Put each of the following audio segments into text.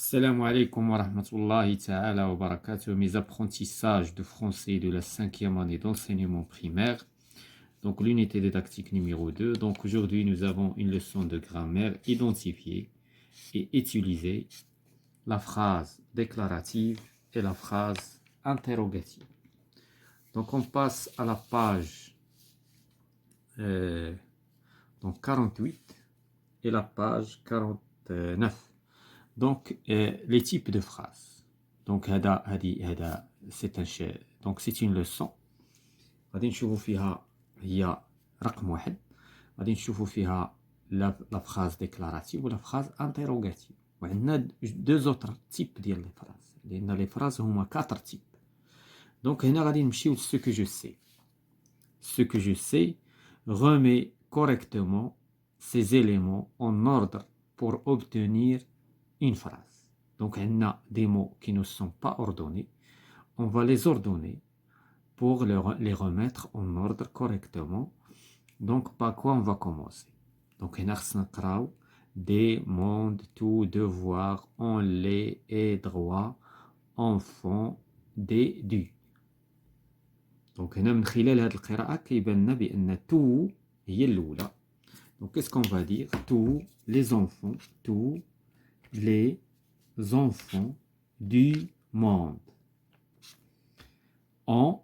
Salam alaikum wa rahmatullahi ta'ala wa barakatuh. Mes apprentissages de français de la cinquième année d'enseignement primaire. Donc l'unité didactique numéro 2. Donc aujourd'hui nous avons une leçon de grammaire identifier et utiliser la phrase déclarative et la phrase interrogative. Donc on passe à la page donc 48 et la page 49. Donc, les types de phrases. Donc, c'est une leçon. غادي نشوفوا فيها هي رقم واحد. غادي نشوفوا فيها la phrase déclarative ou la phrase interrogative. وعندنا deux autres types ديال les phrases. لأن les phrases هما 4 types. Donc, هنا غادي نمشيو ce que je sais. Ce que je sais remet correctement ces éléments en ordre pour obtenir une phrase. Donc, on a des mots qui ne sont pas ordonnés. On va les ordonner pour les remettre en ordre correctement. Donc, par quoi on va commencer? Donc, on a des, monde, tout, devoir, on, les, et, droit, enfant, des, du. Donc, on a من خلال هذه القراءة كيبان لنا بأن tout هي الأولى. Donc, qu'est-ce qu'on va dire? Tous les enfants, tous les enfants du monde ont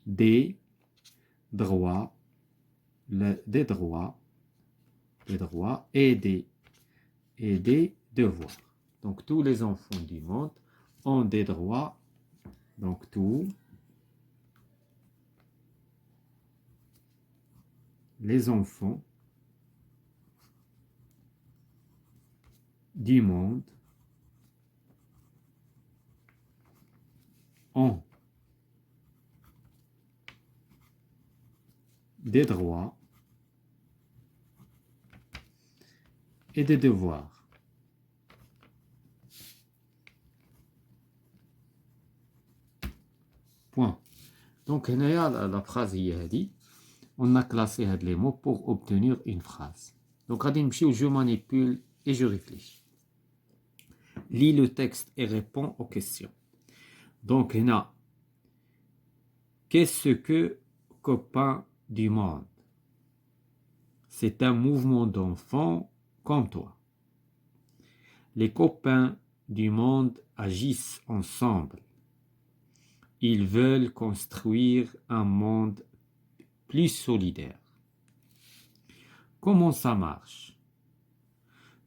des droits, des droits et des devoirs. Donc tous les enfants du monde ont des droits. Donc tous les enfants du monde ont des droits et des devoirs. Point. Donc, la phrase hier dit, on a classé les mots pour obtenir une phrase. Donc, je manipule et je réfléchis. Lis le texte et réponds aux questions. Donc, qu'est-ce que copain du monde? C'est un mouvement d'enfants comme toi. Les copains du monde agissent ensemble. Ils veulent construire un monde plus solidaire. Comment ça marche?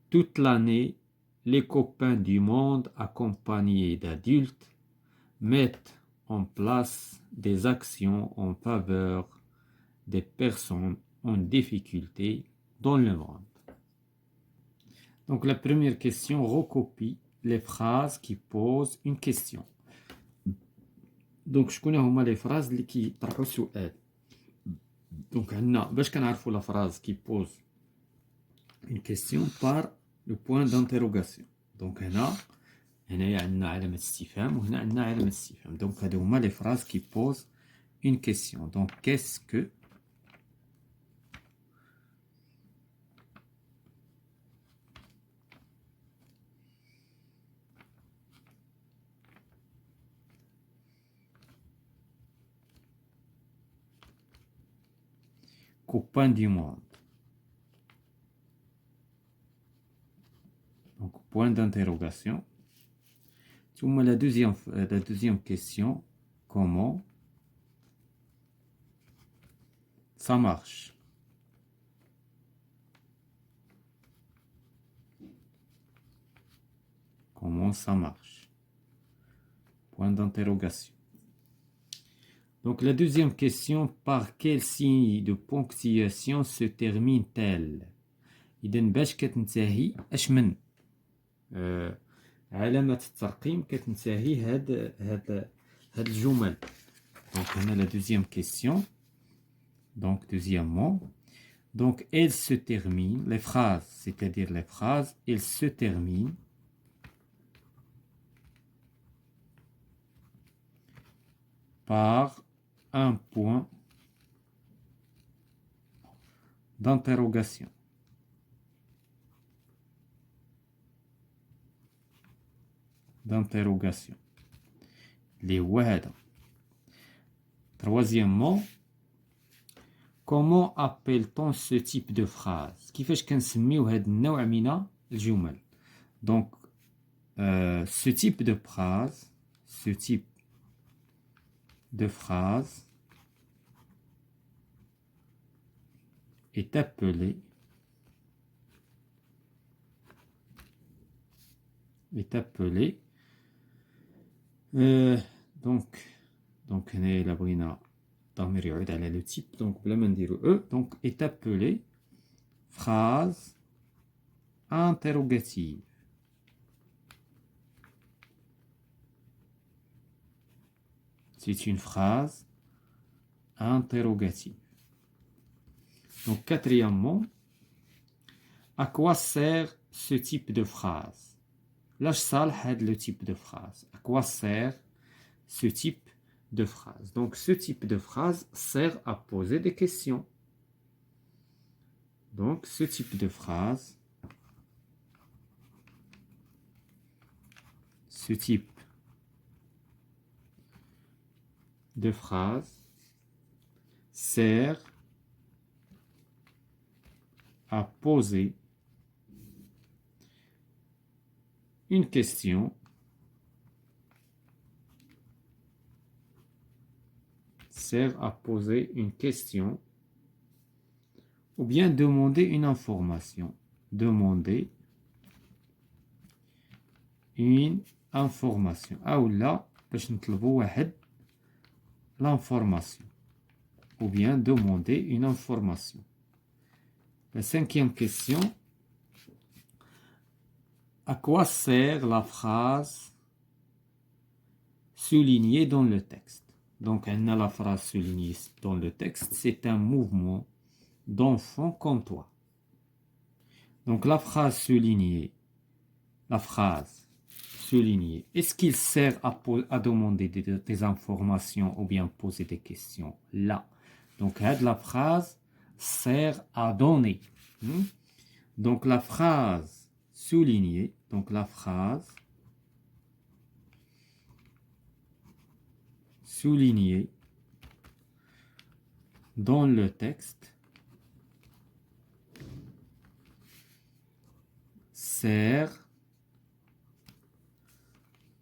Toute l'année, les copains du monde accompagnés d'adultes mettent en place des actions en faveur des personnes en difficulté dans le monde. Donc la première question recopie les phrases qui posent une question. Donc شكون هما les phrases اللي كيطرحوا سؤال. Donc عندنا باش كنعرفوا la phrase qui pose une question par le point d'interrogation. Donc هنايا عندنا علامة استفهام وهنا عندنا علامة استفهام. Donc هادو هما les phrases qui posent une question. Donc qu'est-ce que copain du monde? Donc point d'interrogation. La deuxième question, comment ça marche? Comment ça marche? Point d'interrogation. Donc la deuxième question, par quel signe de ponctuation se termine-t-elle? إذا باش كتنتهي اش من علامة الترقيم كتنتهي هاد الجمل. Donc هنا la deuxième question. Donc deuxièmement, donc elle se termine, les phrases, c'est-à-dire les phrases, elles se terminent par un point d'interrogation. d'interrogation. Les wahada. Troisièmement, comment appelle-t-on ce type de phrase? كيفاش كنسميو هذا النوع من الجمل؟ Donc, ce type de phrase est appelé donc هنا لا بغينا الضمير يعود على لو تيب دونك بلا ما نديرو donc est appelé phrase interrogative. C'est une phrase interrogative. Donc quatrièmement, à quoi sert ce type de phrase? لاش صالح هذا le type de phrase? À quoi sert ce type de phrase? Donc ce type de phrase sert à poser des questions. Donc ce type de phrase sert à poser une question ou bien demander une information. Demander une information. أو لا باش نطلبوا واحد l'information. Ou bien demander une information. La cinquième question. À quoi sert la phrase soulignée dans le texte? Donc, la phrase soulignée dans le texte, c'est un mouvement d'enfant comme toi. Donc, la phrase soulignée, est-ce qu'il sert à demander des informations ou bien poser des questions? Là. Donc, la phrase sert à donner. Donc, la phrase soulignée, dans le texte sert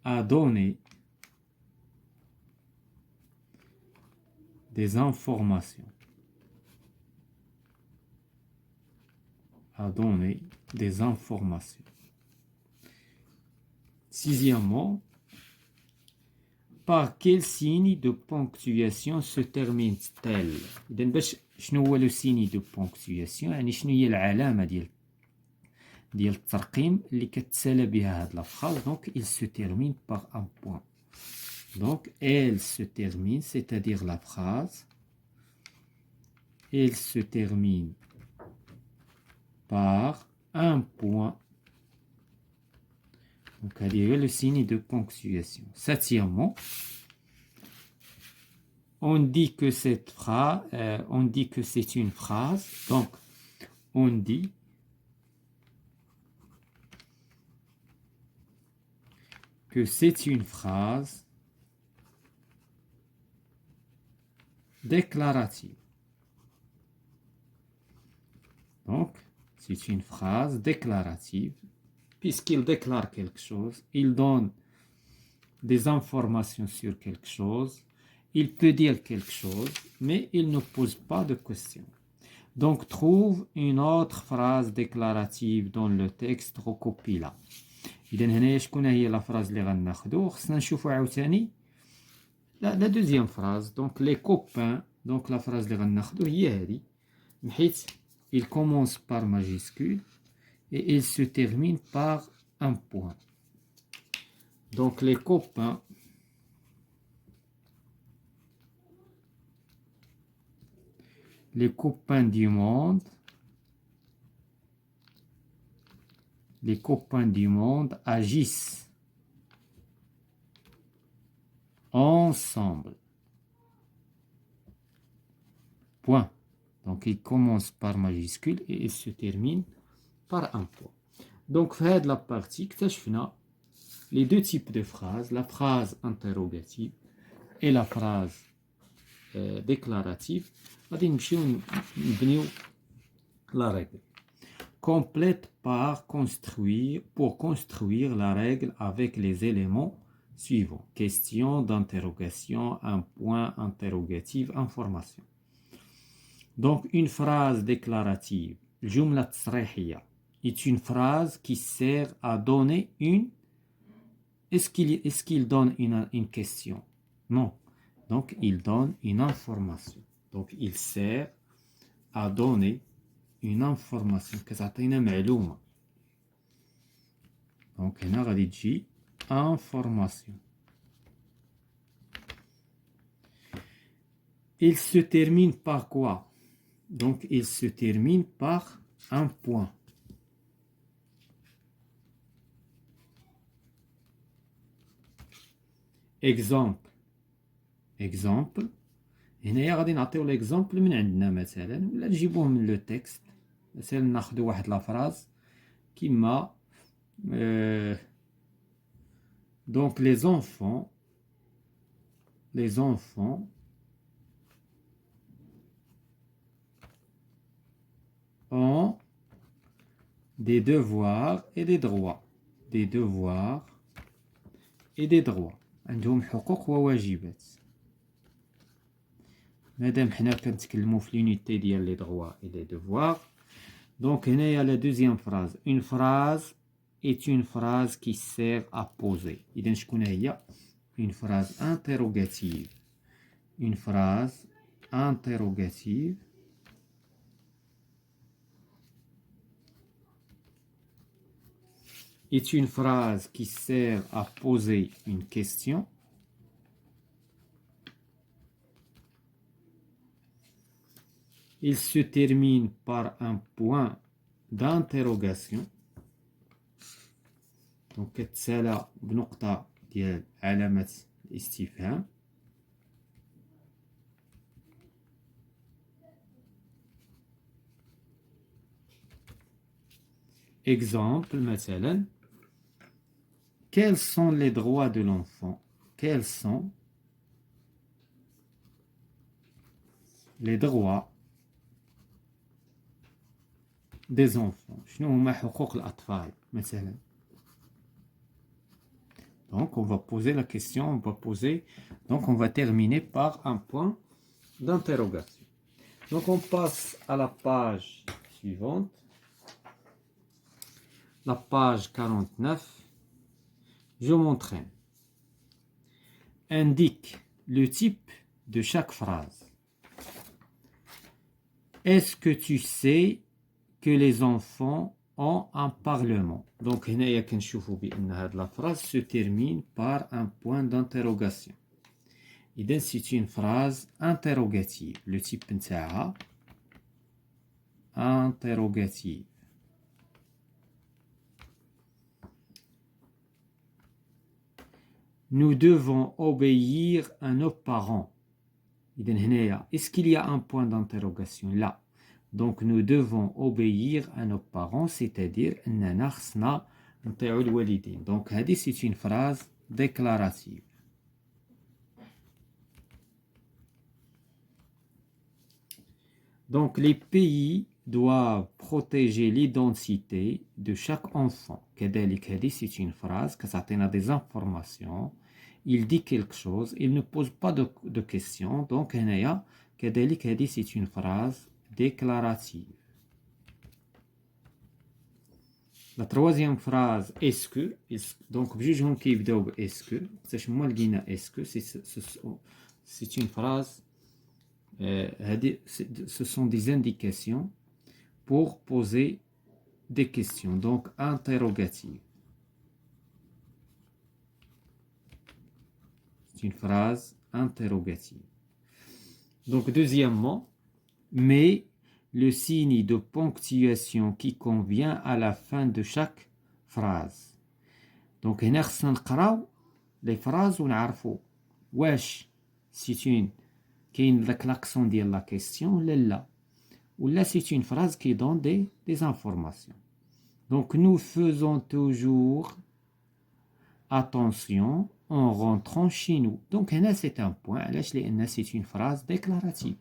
à donner des informations. Sixièmement, par quel signe de ponctuation se termine-t-elle? إذن باش شنو هو لو سيني دو بونكتوياسيون؟ يعني شنو هي العلامة ديال الترقيم اللي كتسالى بها هاد لا phrase. Donc il se termine par un point. Donc elle se termine, c'est-à-dire la phrase, elle se termine par un point. Donc, il y a le signe de ponctuation. Septièmement, on dit que c'est une phrase. Donc, on dit que c'est une phrase déclarative. Donc, c'est une phrase déclarative. Puisqu'il déclare quelque chose, il donne des informations sur quelque chose, il peut dire quelque chose, mais il ne pose pas de questions. Donc, trouve une autre phrase déclarative dans le texte, recopie-la. إذن هنايا شكون هي لا phrase اللي غناخدو؟ خصنا نشوفو عاوتاني la deuxième phrase. Donc, les copains. Donc, la phrase اللي غناخدو هي هذه، حيت il commence par majuscule et il se termine par un point. Donc les copains du monde, agissent ensemble. Point. Donc il commence par majuscule et il se termine par un point. Donc في هاد la partie اكتشفنا les deux types de phrases, la phrase interrogative et la phrase déclarative. غادي نمشيو نبنيو la règle. Complète par construire, pour construire la règle avec les éléments suivants. Question d'interrogation, un point interrogatif, information. Donc, une phrase déclarative, الجملة التصريحية, est une phrase qui sert à donner une... Est-ce qu'il donne une question? Non. Donc, il donne une information. Donc, il sert à donner une information. كتعطينا معلومة. Donc, هنا غادي تجي information. Il se termine par quoi? Donc, il se termine par un point. Exemple. Exemple. هنايا غادي نعطيو l'exemple من عندنا مثلا ولا نجيبوه من لو تكست. مثلا ناخدو واحد لا فراز كيما donc les enfants ont des devoirs et des droits. Des devoirs et des droits. عندهم حقوق وواجبات. مادام حنا كنتكلموا في l'unité ديال les droits et les devoirs. Donc هنايا la deuxième phrase. Une phrase est une phrase qui sert à poser. إذن شكون هي؟ Une phrase interrogative. Une phrase interrogative est une phrase qui sert à poser une question. Il se termine par un point d'interrogation. Donc, كتسالى بنقطة ديال علامة الاستفهام. Exemple, مثلا. Quels sont les droits de l'enfant? Quels sont les droits des enfants? شنو هما حقوق الأطفال مثلا? Donc, on va poser la question, donc on va terminer par un point d'interrogation. Donc, on passe à la page suivante. La page 49. Je m'entraîne. Indique le type de chaque phrase. Est-ce que tu sais que les enfants ont un parlement? Donc, هنايا كنشوفوا بأن هاد la phrase se termine par un point d'interrogation. إذن c'est une phrase interrogative. Le type نتاعها interrogative. Nous devons obéir à nos parents. إذن هنايا est-ce qu'il y a un point d'interrogation? لا. Donc nous devons obéir à nos parents, c'est-à-dire أننا خصنا نطيعوا الوالدين. Donc هذه c'est une phrase déclarative. Donc les pays doivent protéger l'identité de chaque enfant. كذلك هذه c'est une phrase كتعطينا des informations. Il dit quelque chose, il ne pose pas de questions. Donc هنايا كذلك هذه c'est une phrase déclarative. La troisième phrase, est-ce que, donc بجوجهم كيبداو ب est-ce que, حتى ما لقينا est-ce que, c'est une phrase, ce sont des indications pour poser des questions, donc interrogatives. C'est une phrase interrogative. Donc deuxièmement, mais le signe de ponctuation qui convient à la fin de chaque phrase. Donc هنا خصنا نقراو les phrases ونعرفوا واش c'est une كاين داك l'accent ديال la question ولا لا c'est une phrase qui donne des informations. Donc nous faisons toujours attention en rentrant chez nous. Donc هنا c'est un point. علاش لأن c'est une phrase déclarative.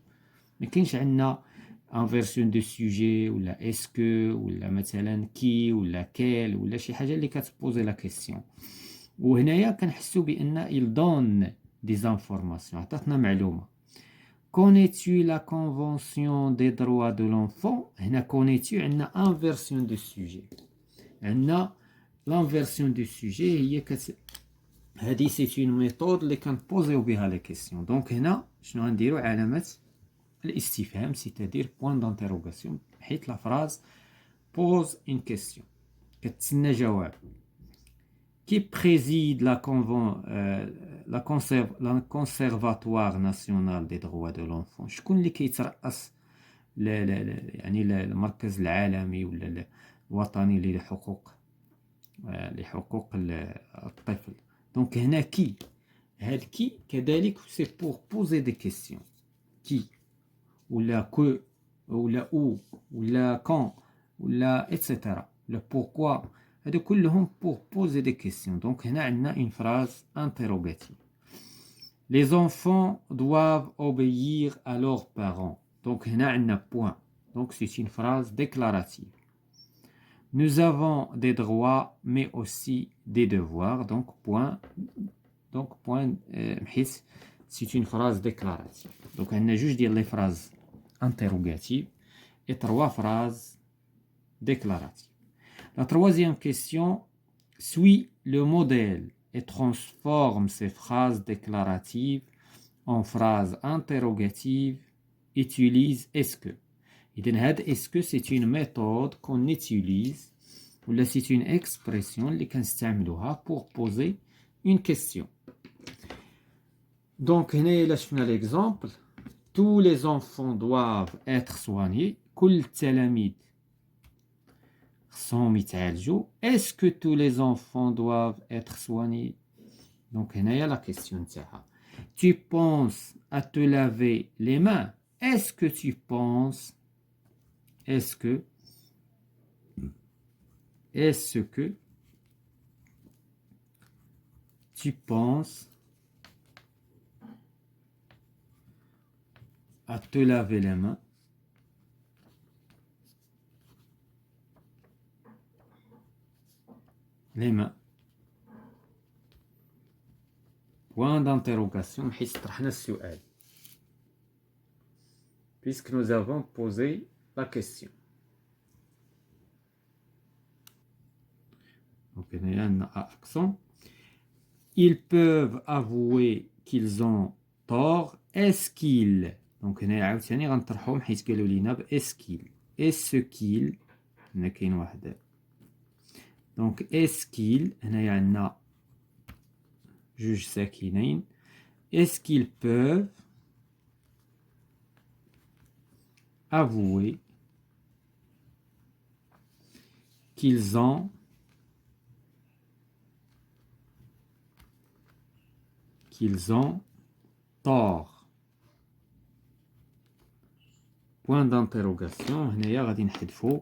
ما كاينش عندنا en version de sujet ولا est-ce que ولا مثلا qui ولا quel ولا شي حاجة اللي كتبوزي la question. وهنايا كنحسوا بأن il donne des informations. عطاتنا معلومة. Connais-tu la convention des droits de l'enfant? هنا connais-tu عندنا inversion de sujet. عندنا l'inversion du sujet هي هذه c'est une méthode اللي كنبوزيو بها لي كيسيون. دونك هنا شنو غنديرو؟ علامة الاستفهام c'est-à-dire point d'interrogation حيت لا فراز pose une question كتسنى جواب. Qui préside la conservatoire national des droits de l'enfant? شكون اللي كيترأس يعني المركز العالمي ولا الوطني لحقوق الطفل. دونك هنا كي هاد كي كذلك سي بور بوزي دي كيسيون. كي ولا كو ولا او ولا كون ولا اتسيتيرا ولا بوركوا هادو كلهم بور بوزي دي كيسيون. دونك هنا عندنا اون فراز انتيروغاتيف. Les enfants doivent obéir à leurs parents. Donc هنا عندنا point. Donc c'est une phrase déclarative. Nous avons des droits mais aussi des devoirs. Donc point c'est une phrase déclarative. Donc on a juste dire les phrases interrogatives et 3 phrases déclaratives. La troisième question suit le modèle et transforme ces phrases déclaratives en phrases interrogatives. Utilise est-ce que. إذن هاد est-ce que c'est une méthode qu'on utilise ولا c'est une expression اللي كنستعملوها pour poser une question. Donc هنا إلا شفنا l'exemple tous les enfants doivent être soignés. كل التلاميذ خصهم يتعالجوا. Est-ce que tous les enfants doivent être soignés? Donc هنايا la question تاعها. Tu penses à te laver les mains? Est-ce que tu penses Est-ce que tu penses à te laver les mains? Les mains. Point d'interrogation حيت طرحنا السؤال. Puisque nous avons posé la question. Donc, il y a un accent. Ils peuvent avouer qu'ils ont tort. Est-ce qu'ils. Donc, il y a عاوتاني غنطرحهم حيت قالوا لينا est-ce qu'ils. Est-ce qu'ils. هنا كاين واحد. Donc, est-ce qu'ils. هنايا عندنا جوج ساكنين. Est-ce qu'ils peuvent avouer qu'ils ont tort. Point d'interrogation. هنايا غادي نحذفو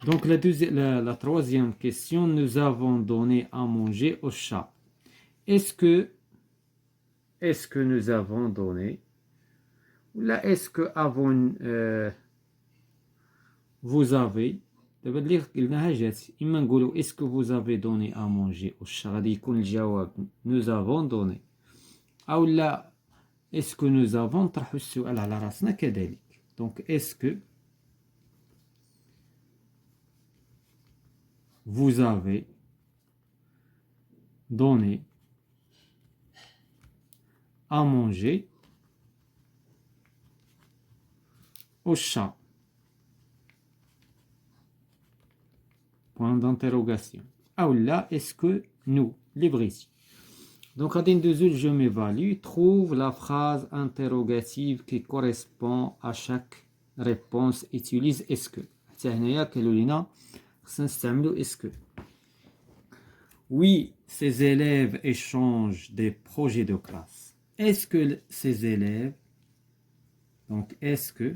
Donc la troisième question, nous avons donné à manger au chat. Est-ce que nous avons donné ou là est-ce que avant vous avez دابا اللي قلناها جات اما نقولوا est-ce que vous avez donné à manger au chat غادي يكون الجواب nous avons donné او لا est-ce que nous avons نطرحوا السؤال على راسنا كذلك. Donc est-ce que vous avez donné à manger au chat. Point d'interrogation. Ah ou là, est-ce que nous, libre ici. Donc, à l'indésul, je m'évalue. Trouve la phrase interrogative qui correspond à chaque réponse. Utilise est-ce que. Est-ce que. Oui, ces élèves échangent des projets de classe. Est-ce que ces élèves, donc est-ce que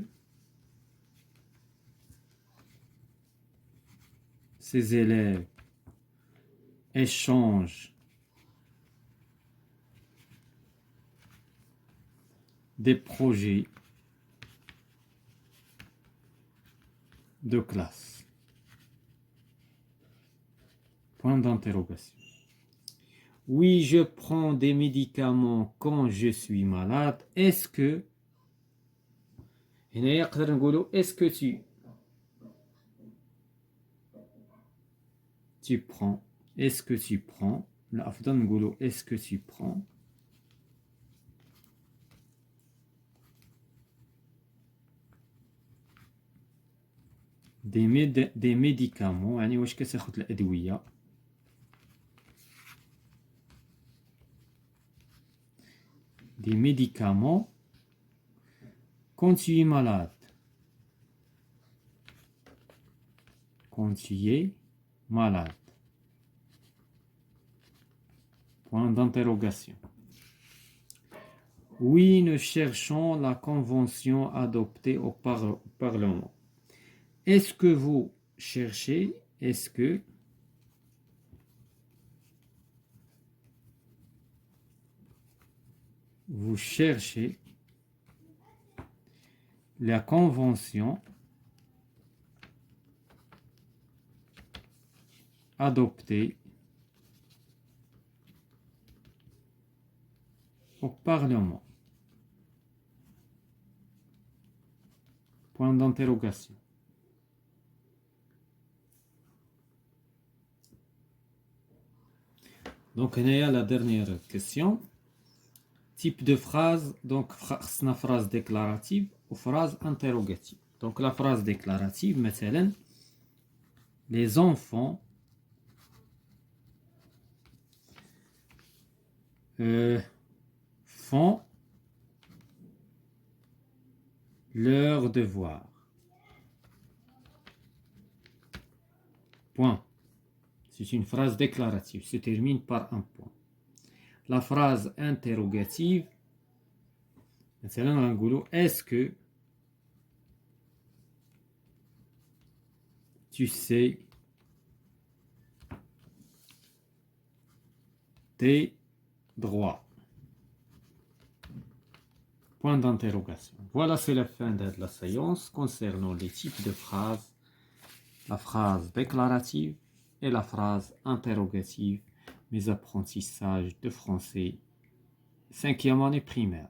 ses élèves échangent des projets de classe. Point d'interrogation. Oui, je prends des médicaments quand je suis malade. Est-ce que هنا نقدر نقولوا est-ce que tu prends est-ce que tu prends الأفضل نقولوا est-ce que tu prends des médicaments يعني واش كتاخذ الأدوية des médicaments quand tu es malade. Quand tu es malade. Point d'interrogation. Oui, nous cherchons la convention adoptée au Parlement. Est-ce que vous cherchez, est-ce que vous cherchez la convention adoptée au Parlement? Point d'interrogation. Donc, il y a la dernière question. Type de phrase, donc خصنا phrase déclarative ou phrase interrogative. Donc la phrase déclarative, مثلا les enfants font leurs devoirs. Point. C'est une phrase déclarative, se termine par un point. La phrase interrogative, مثلا نقولوا est-ce que tu sais tes droits? Point d'interrogation. Voilà, c'est la fin de la séance concernant les types de phrases, la phrase déclarative et la phrase interrogative, mes apprentissages de français 5e année primaire.